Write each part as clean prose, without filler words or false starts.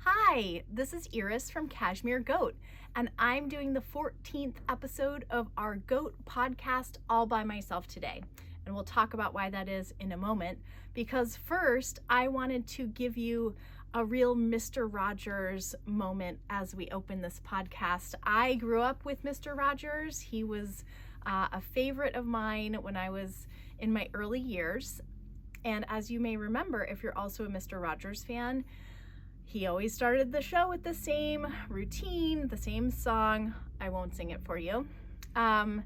Hi, this is Iris from Cashmere Goat, and I'm doing the 14th episode of our Goat podcast all by myself today. And we'll talk about why that is in a moment, because first I wanted to give you a real Mr. Rogers moment as we open this podcast. I grew up with Mr. Rogers. He was a favorite of mine when I was in my early years. And as you may remember, if you're also a Mr. Rogers fan, he always started the show with the same routine, the same song. I won't sing it for you. And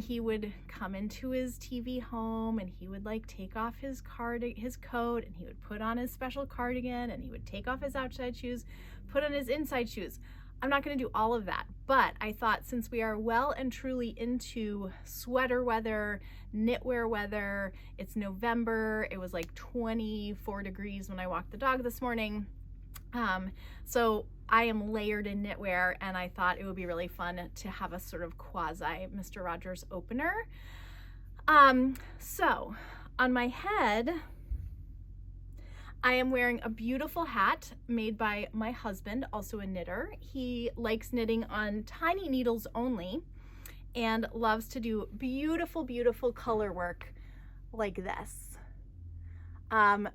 he would come into his TV home and he would like take off his coat and he would put on his special cardigan and he would take off his outside shoes, put on his inside shoes. I'm not going to do all of that, but I thought since we are well and truly into sweater weather, knitwear weather, it's November, it was like 24 degrees when I walked the dog this morning. So I am layered in knitwear, and I thought it would be really fun to have a sort of quasi Mr. Rogers opener. So on my head, I am wearing a beautiful hat made by my husband, also a knitter. He likes knitting on tiny needles only and loves to do beautiful, beautiful color work like this.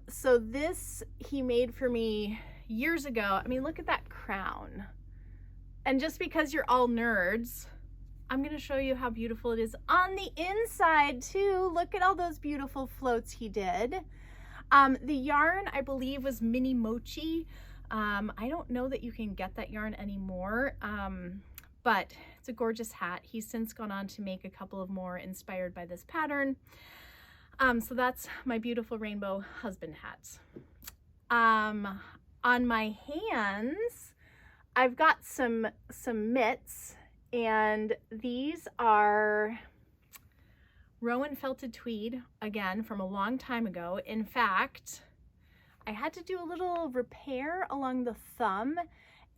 So this he made for me years ago. I mean, look at that crown. And just because you're all nerds, I'm going to show you how beautiful it is on the inside too. Look at all those beautiful floats he did. The yarn, I believe, was Mini Mochi. I don't know that you can get that yarn anymore, but it's a gorgeous hat. He's since gone on to make a couple of more inspired by this pattern. So that's my beautiful rainbow husband hat. On my hands, I've got some mitts, and these are Rowan felted tweed, again, from a long time ago. In fact, I had to do a little repair along the thumb,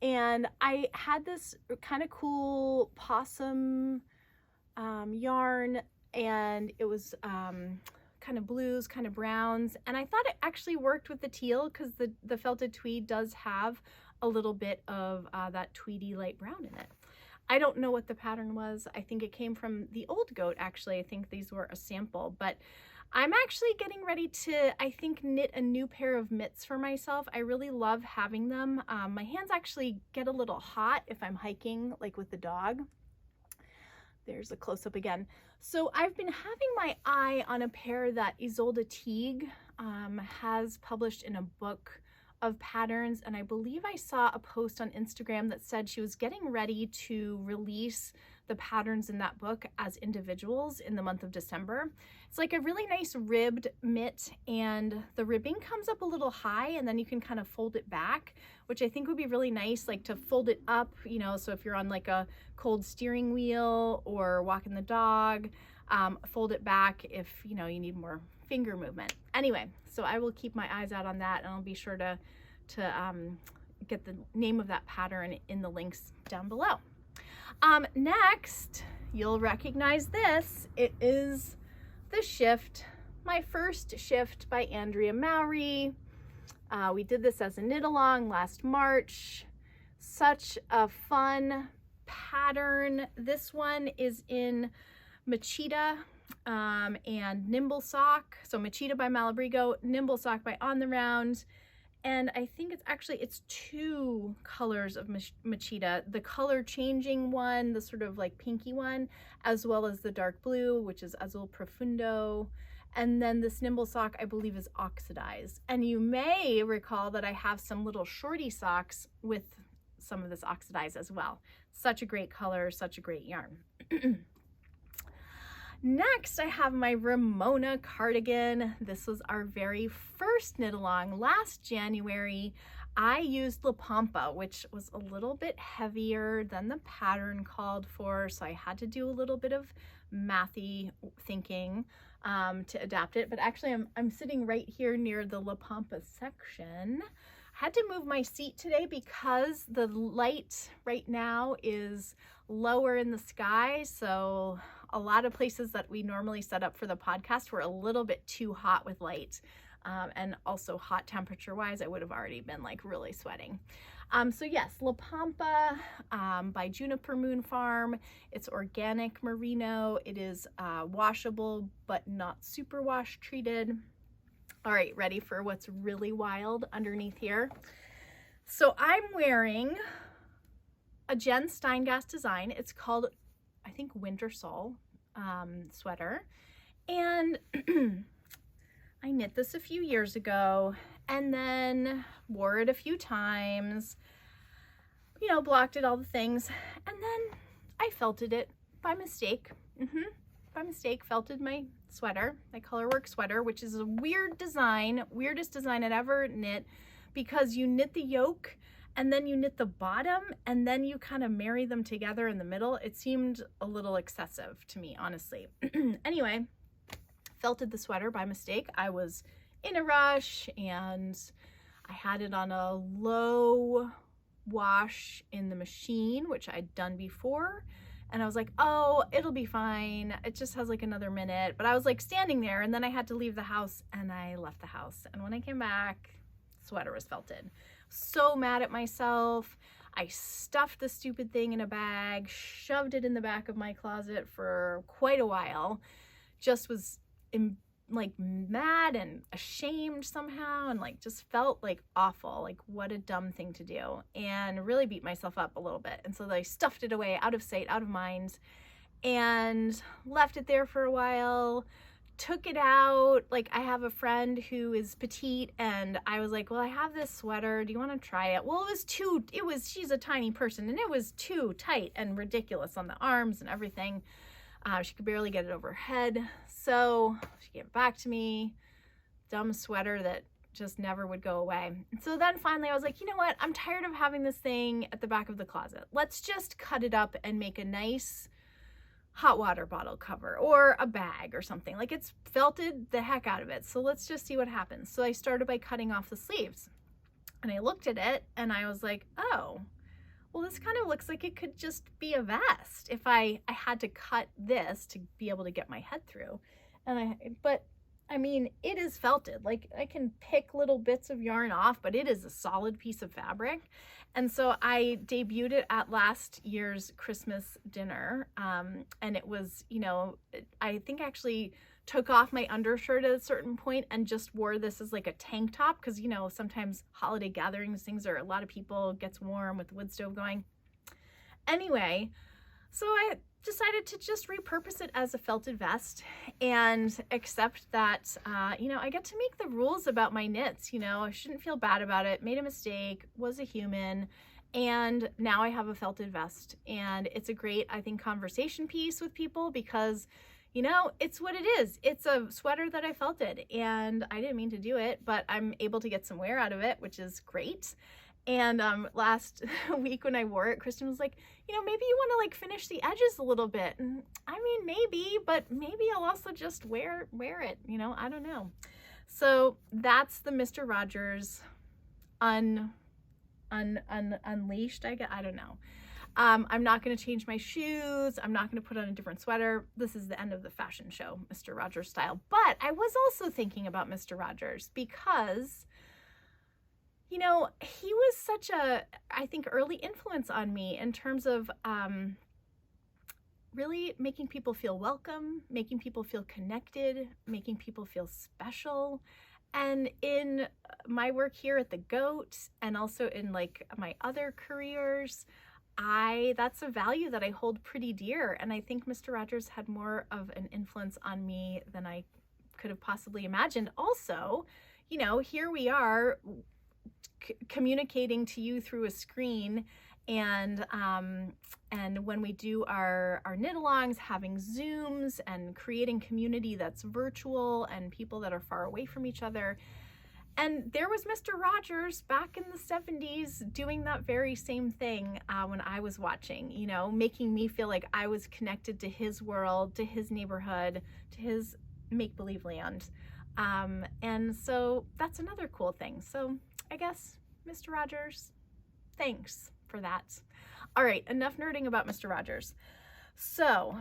and I had this kind of cool possum yarn, and it was kind of blues, kind of browns, and I thought it actually worked with the teal because the felted tweed does have a little bit of that tweedy light brown in it. I don't know what the pattern was. I think it came from the old goat, actually. I think these were a sample, but I'm actually getting ready to, I think, knit a new pair of mitts for myself. I really love having them. My hands actually get a little hot if I'm hiking, like with the dog. There's a close-up again. So I've been having my eye on a pair that Isolde Teague has published in a book of patterns, and I believe I saw a post on Instagram that said she was getting ready to release the patterns in that book as individuals in the month of December. It's like a really nice ribbed mitt, and the ribbing comes up a little high, and then you can kind of fold it back, which I think would be really nice, like to fold it up, you know, so if you're on like a cold steering wheel or walking the dog, fold it back if, you know, you need more finger movement. Anyway, so I will keep my eyes out on that, and I'll be sure to get the name of that pattern in the links down below. Next, you'll recognize this. It is the Shift, my first Shift by Andrea Mowry. We did this as a knit along last March. Such a fun pattern. This one is in Machita and Nimble Sock. So Machita by Malabrigo, Nimble Sock by On the Round. And I think it's two colors of Machita, the color changing one, the sort of like pinky one, as well as the dark blue, which is Azul Profundo. And then this Nimble Sock, I believe, is oxidized. And you may recall that I have some little shorty socks with some of this oxidized as well. Such a great color, such a great yarn. Next, I have my Ramona cardigan. This was our very first knit along last January. I used La Pampa, which was a little bit heavier than the pattern called for, so I had to do a little bit of mathy thinking to adapt it. But actually, I'm sitting right here near the La Pampa section. I had to move my seat today because the light right now is lower in the sky, so a lot of places that we normally set up for the podcast were a little bit too hot with light. And also hot temperature wise, I would have already been like really sweating. So yes, La Pampa by Juniper Moon Farm. It's organic merino. It is washable, but not super wash treated. All right, ready for what's really wild underneath here? So I'm wearing a Jen Steingast design. It's called, I think, Winter Soul sweater. And I knit this a few years ago and then wore it a few times, you know, blocked it, all the things. And then I felted it by mistake. By mistake, felted my sweater, my colorwork sweater, which is a weird design, weirdest design I'd ever knit, because you knit the yoke and then you knit the bottom and then you kind of marry them together in the middle. It seemed a little excessive to me, honestly. Anyway, felted the sweater by mistake. I was in a rush and I had it on a low wash in the machine, which I'd done before. And I was like, oh, it'll be fine. It just has like another minute. But I was like standing there and then I had to leave the house and I left the house. And when I came back, sweater was felted. So mad at myself. I stuffed the stupid thing in a bag, shoved it in the back of my closet for quite a while. Just was like mad and ashamed somehow, and like just felt like awful, like what a dumb thing to do, and really beat myself up a little bit. And so I stuffed it away, out of sight, out of mind, and left it there for a while. Took it out. Like, I have a friend who is petite and I was like, well, I have this sweater, do you want to try it? Well, she's a tiny person and it was too tight and ridiculous on the arms and everything. She could barely get it over her head. So she gave it back to me. Dumb sweater that just never would go away. And so then finally I was like, you know what? I'm tired of having this thing at the back of the closet. Let's just cut it up and make a nice hot water bottle cover or a bag or something. Like, it's felted the heck out of it. So let's just see what happens. So I started by cutting off the sleeves and I looked at it and I was like, oh, well, this kind of looks like it could just be a vest if I had to cut this to be able to get my head through. But I mean, it is felted. Like, I can pick little bits of yarn off, but it is a solid piece of fabric. And so I debuted it at last year's Christmas dinner. And it was, you know, I think actually took off my undershirt at a certain point and just wore this as like a tank top, because, you know, sometimes holiday gatherings, things are, a lot of people, gets warm with the wood stove going. Anyway, so I decided to just repurpose it as a felted vest and accept that, you know, I get to make the rules about my knits. You know, I shouldn't feel bad about it, made a mistake, was a human, and now I have a felted vest. And it's a great, I think, conversation piece with people because, you know, it's what it is. It's a sweater that I felted and I didn't mean to do it, but I'm able to get some wear out of it, which is great. And last week when I wore it, Kristen was like, you know, maybe you want to like finish the edges a little bit. And I mean, maybe, but maybe I'll also just wear it, you know, I don't know. So that's the Mr. Rogers unleashed, I guess. I don't know. I'm not going to change my shoes. I'm not going to put on a different sweater. This is the end of the fashion show, Mr. Rogers style. But I was also thinking about Mr. Rogers because, you know, he was such a, I think, early influence on me in terms of really making people feel welcome, making people feel connected, making people feel special. And in my work here at the Goat and also in like my other careers, that's a value that I hold pretty dear. And I think Mr. Rogers had more of an influence on me than I could have possibly imagined. Also, you know, here we are communicating to you through a screen, and when we do our knit-alongs, having Zooms and creating community that's virtual and people that are far away from each other. And there was Mr. Rogers back in the 70s doing that very same thing when I was watching, you know, making me feel like I was connected to his world, to his neighborhood, to his make-believe land. And so that's another cool thing. So I guess, Mr. Rogers, thanks for that. All right, enough nerding about Mr. Rogers. So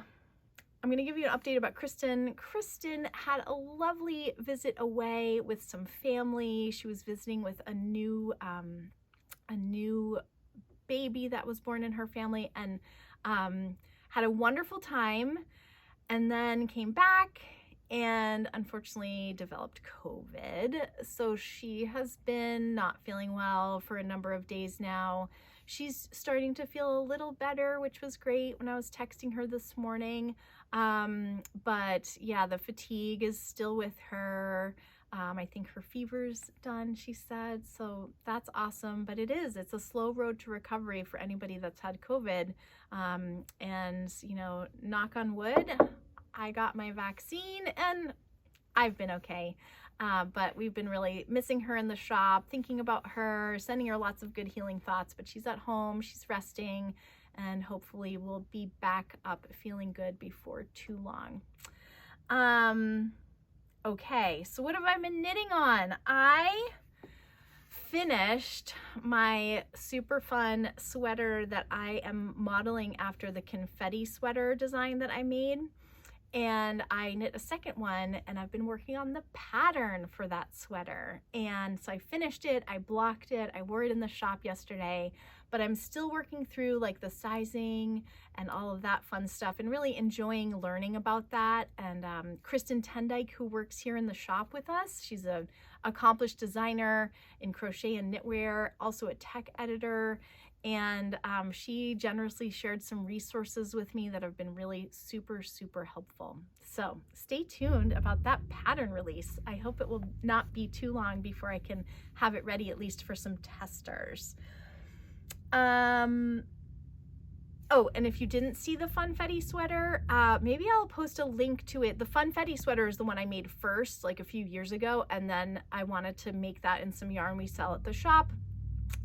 I'm going to give you an update about Kristen. Kristen had a lovely visit away with some family. She was visiting with a new baby that was born in her family, and had a wonderful time, and then came back and unfortunately developed COVID. So she has been not feeling well for a number of days now. She's starting to feel a little better, which was great when I was texting her this morning. But yeah, the fatigue is still with her. I think her fever's done, she said, so that's awesome. But it's a slow road to recovery for anybody that's had COVID. And you know, knock on wood, I got my vaccine and I've been okay. But we've been really missing her in the shop, thinking about her, sending her lots of good healing thoughts, but she's at home, she's resting, and hopefully we'll be back up feeling good before too long. Okay, so what have I been knitting on? I finished my super fun sweater that I am modeling after the confetti sweater design that I made. And I knit a second one, and I've been working on the pattern for that sweater. And so I finished it, I blocked it, I wore it in the shop yesterday, but I'm still working through like the sizing and all of that fun stuff and really enjoying learning about that. And Kristen Tendyke, who works here in the shop with us, she's an accomplished designer in crochet and knitwear, also a tech editor. And she generously shared some resources with me that have been really super, super helpful. So stay tuned about that pattern release. I hope it will not be too long before I can have it ready, at least for some testers. Oh, and if you didn't see the Funfetti sweater, maybe I'll post a link to it. The Funfetti sweater is the one I made first, like a few years ago, and then I wanted to make that in some yarn we sell at the shop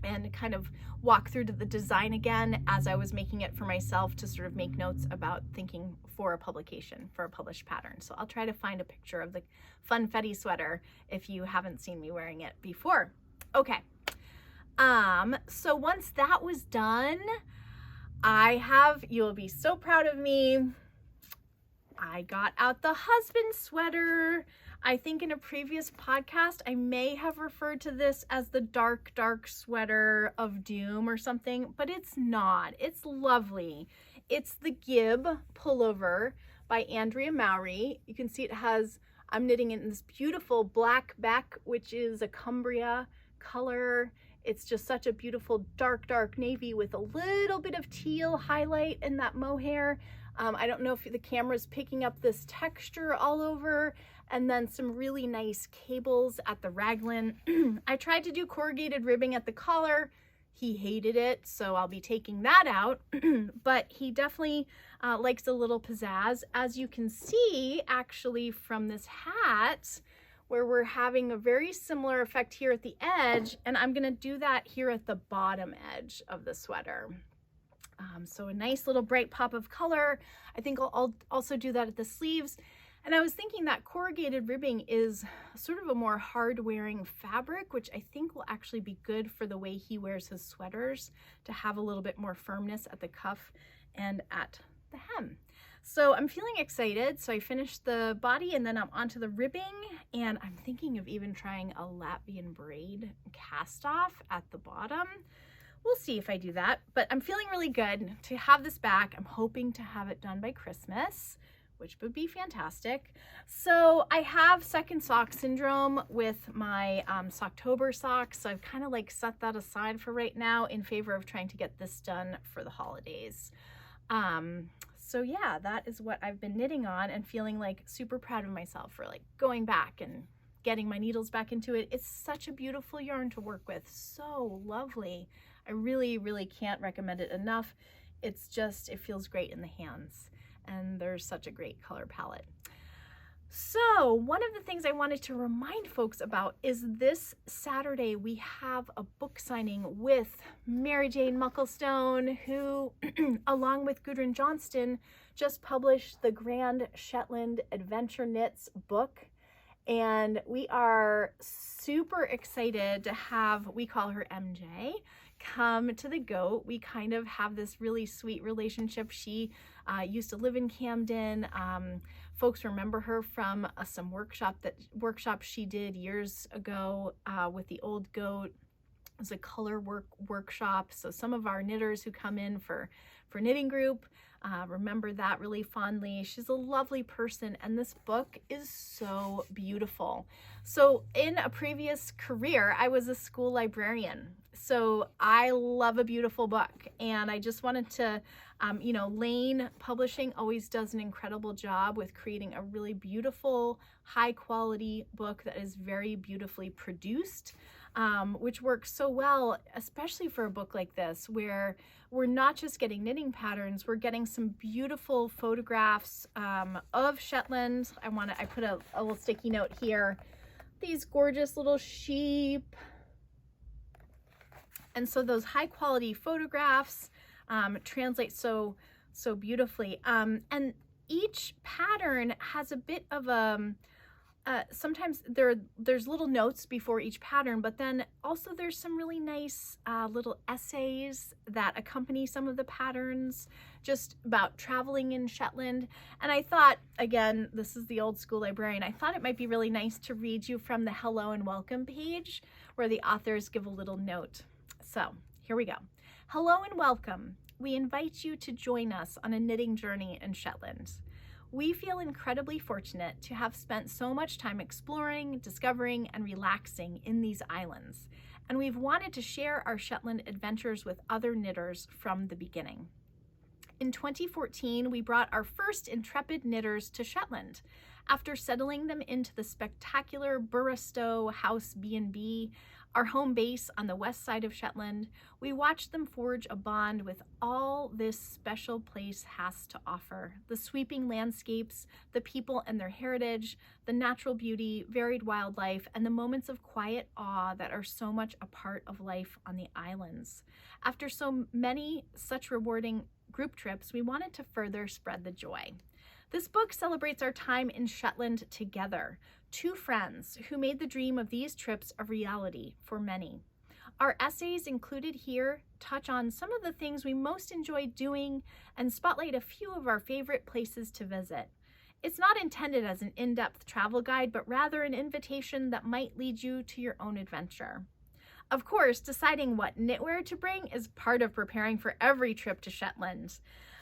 and kind of walk through to the design again as I was making it for myself to sort of make notes about thinking for a publication, for a published pattern. So I'll try to find a picture of the Funfetti sweater if you haven't seen me wearing it before. Okay, so once that was done, you'll be so proud of me, I got out the husband sweater. I think in a previous podcast, I may have referred to this as the dark, dark sweater of doom or something, but it's not. It's lovely. It's the Gib pullover by Andrea Mowry. You can see it has, I'm knitting it in this beautiful Blackbeck, which is a Cumbria color. It's just such a beautiful dark, dark navy with a little bit of teal highlight in that mohair. I don't know if the camera's picking up this texture all over, and then some really nice cables at the raglan. I tried to do corrugated ribbing at the collar. He hated it, so I'll be taking that out, but he definitely likes a little pizzazz, as you can see actually from this hat, where we're having a very similar effect here at the edge, and I'm gonna do that here at the bottom edge of the sweater. So a nice little bright pop of color. I think I'll also do that at the sleeves. And I was thinking that corrugated ribbing is sort of a more hard wearing fabric, which I think will actually be good for the way he wears his sweaters, to have a little bit more firmness at the cuff and at the hem. So I'm feeling excited. So I finished the body and then I'm onto the ribbing, and I'm thinking of even trying a Latvian braid cast off at the bottom. We'll see if I do that, but I'm feeling really good to have this back. I'm hoping to have it done by Christmas, which would be fantastic. So I have second sock syndrome with my Socktober socks. So I've kind of like set that aside for right now in favor of trying to get this done for the holidays. So yeah, that is what I've been knitting on, and feeling like super proud of myself for like going back and getting my needles back into it. It's such a beautiful yarn to work with. So lovely. I really, really can't recommend it enough. It's just, it feels great in the hands, and there's such a great color palette. So one of the things I wanted to remind folks about is this Saturday we have a book signing with Mary Jane Mucklestone, who along with Gudrun Johnston just published the Grand Shetland Adventure Knits book. And we are super excited to have, we call her MJ, come to the goat. We kind of have this really sweet relationship. She used to live in Camden. Folks remember her from some workshops she did years ago with the old goat. It was a color workshop. So some of our knitters who come in for knitting group remember that really fondly. She's a lovely person, and this book is so beautiful. So in a previous career, I was a school librarian. So I love a beautiful book, and I just wanted to, Lane Publishing always does an incredible job with creating a really beautiful, high quality book that is very beautifully produced, which works so well, especially for a book like this, where we're not just getting knitting patterns, we're getting some beautiful photographs of Shetland. I put a little sticky note here, these gorgeous little sheep. And so those high quality photographs translate so beautifully. And each pattern has a bit of sometimes there's little notes before each pattern, but then also there's some really nice little essays that accompany some of the patterns, just about traveling in Shetland. And I thought, again, this is the old school librarian, I thought it might be really nice to read you from the hello and welcome page where the authors give a little note. So here we go. Hello and welcome. We invite you to join us on a knitting journey in Shetland. We feel incredibly fortunate to have spent so much time exploring, discovering, and relaxing in these islands, and we've wanted to share our Shetland adventures with other knitters from the beginning. In 2014, we brought our first intrepid knitters to Shetland. After settling them into the spectacular Burrastow House B&B, our home base on the west side of Shetland, we watched them forge a bond with all this special place has to offer. The sweeping landscapes, the people and their heritage, the natural beauty, varied wildlife, and the moments of quiet awe that are so much a part of life on the islands. After so many such rewarding group trips, we wanted to further spread the joy. This book celebrates our time in Shetland together, two friends who made the dream of these trips a reality for many. Our essays included here touch on some of the things we most enjoyed doing and spotlight a few of our favorite places to visit. It's not intended as an in-depth travel guide, but rather an invitation that might lead you to your own adventure. Of course, deciding what knitwear to bring is part of preparing for every trip to Shetland.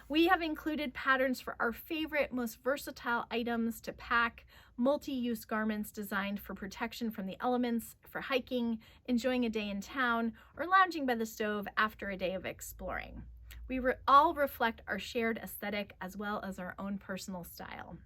We have included patterns for our favorite, most versatile items to pack, multi-use garments designed for protection from the elements, for hiking, enjoying a day in town, or lounging by the stove after a day of exploring. We all reflect our shared aesthetic as well as our own personal style.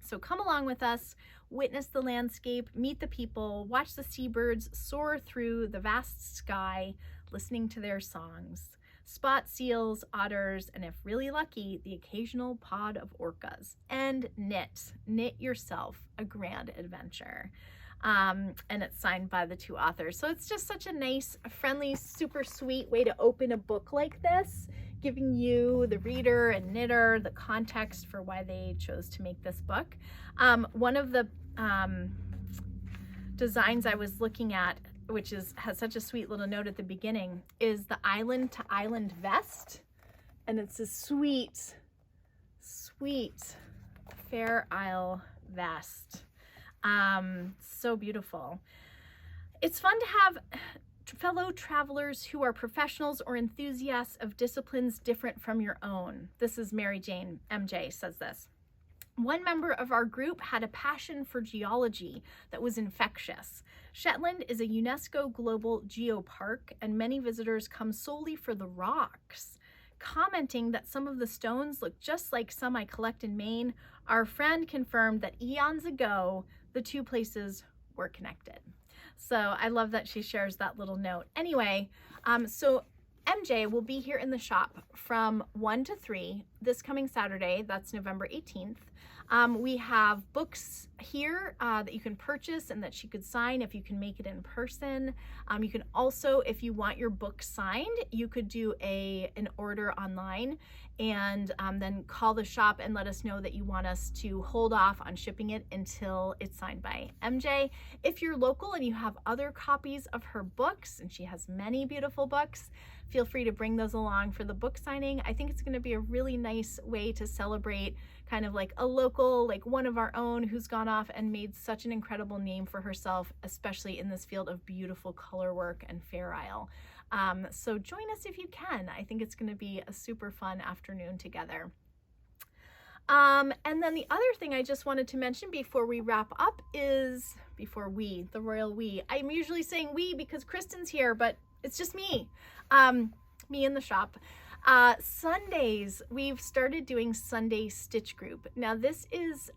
So come along with us, witness the landscape, meet the people, watch the seabirds soar through the vast sky, listening to their songs. Spot seals, otters, and if really lucky, the occasional pod of orcas. And knit yourself a grand adventure. And it's signed by the two authors. So it's just such a nice, friendly, super sweet way to open a book like this, giving you, the reader and knitter, the context for why they chose to make this book. One of the designs I was looking at, which has such a sweet little note at the beginning, is the island to island vest. And it's a sweet, sweet Fair Isle vest. So beautiful. It's fun to have fellow travelers who are professionals or enthusiasts of disciplines different from your own. This is Mary Jane, MJ, says this. One member of our group had a passion for geology that was infectious. Shetland is a UNESCO Global Geopark, and many visitors come solely for the rocks. Commenting that some of the stones look just like some I collect in Maine, our friend confirmed that eons ago, the two places were connected. So I love that she shares that little note. Anyway, so MJ will be here in the shop from 1 to 3 this coming Saturday. That's November 18th. We have books here that you can purchase and that she could sign if you can make it in person. You can also, if you want your book signed, you could do an order online and then call the shop and let us know that you want us to hold off on shipping it until it's signed by MJ. If you're local and you have other copies of her books, and she has many beautiful books, feel free to bring those along for the book signing. I think it's going to be a really nice way to celebrate kind of like a local, like one of our own who's gone off and made such an incredible name for herself, especially in this field of beautiful color work and Fair Isle. So join us if you can. I think it's going to be a super fun afternoon together. And then the other thing I just wanted to mention before we wrap up is, the royal we. I'm usually saying we because Kristen's here, but it's just me. Me in the shop. Sundays, we've started doing Sunday Stitch Group. Now this is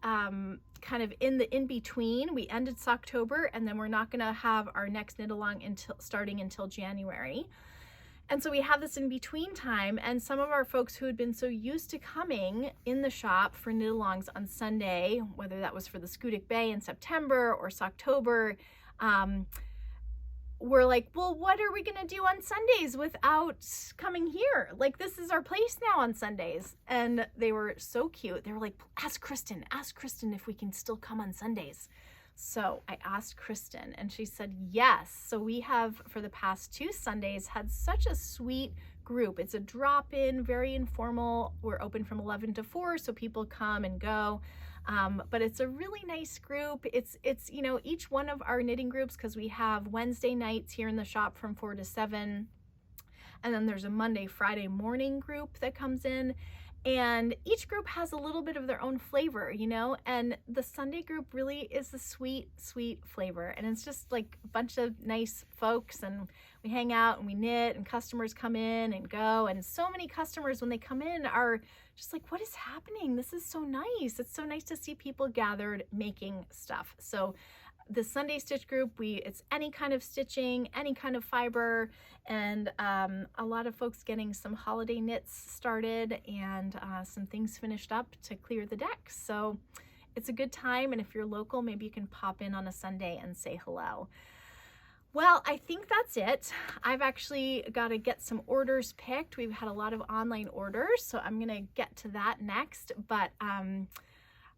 kind of in the in-between. We ended October and then we're not going to have our next knit along starting until January. And so we have this in between time, and some of our folks who had been so used to coming in the shop for knit alongs on Sunday, whether that was for the Scudic Bay in September or October, we're like, well, what are we going to do on Sundays without coming here? Like, this is our place now on Sundays. And they were so cute. They were like, ask Kristen if we can still come on Sundays. So I asked Kristen and she said yes. So we have, for the past 2 Sundays, had such a sweet group. It's a drop-in, very informal. We're open from 11 to 4, so people come and go. But it's a really nice group. It's you know, each one of our knitting groups, because we have Wednesday nights here in the shop from 4 to 7. And then there's a Monday, Friday morning group that comes in. And each group has a little bit of their own flavor, you know, and the Sunday group really is a sweet, sweet flavor. And it's just like a bunch of nice folks, and we hang out and we knit, and customers come in and go. And so many customers, when they come in, are just like, what is happening? This is so nice. It's so nice to see people gathered making stuff. So the Sunday Stitch Group, it's any kind of stitching, any kind of fiber, and a lot of folks getting some holiday knits started and some things finished up to clear the deck. So it's a good time, and if you're local, maybe you can pop in on a Sunday and say hello. Well, I think that's it. I've actually got to get some orders picked. We've had a lot of online orders, so I'm going to get to that next, but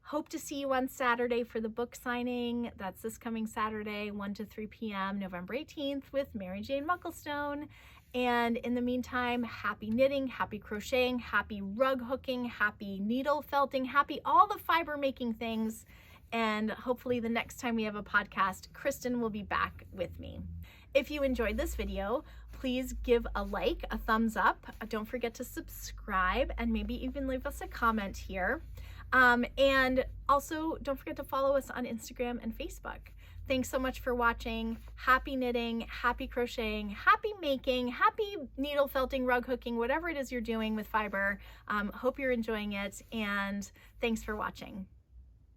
hope to see you on Saturday for the book signing. That's this coming Saturday, 1 to 3 p.m., November 18th, with Mary Jane Mucklestone. And in the meantime, happy knitting, happy crocheting, happy rug hooking, happy needle felting, happy all the fiber making things. And hopefully the next time we have a podcast, Kristen will be back with me. If you enjoyed this video, please give a like, a thumbs up. Don't forget to subscribe and maybe even leave us a comment here. And also don't forget to follow us on Instagram and Facebook. Thanks so much for watching. Happy knitting, happy crocheting, happy making, happy needle felting, rug hooking, whatever it is you're doing with fiber. Hope you're enjoying it, and thanks for watching.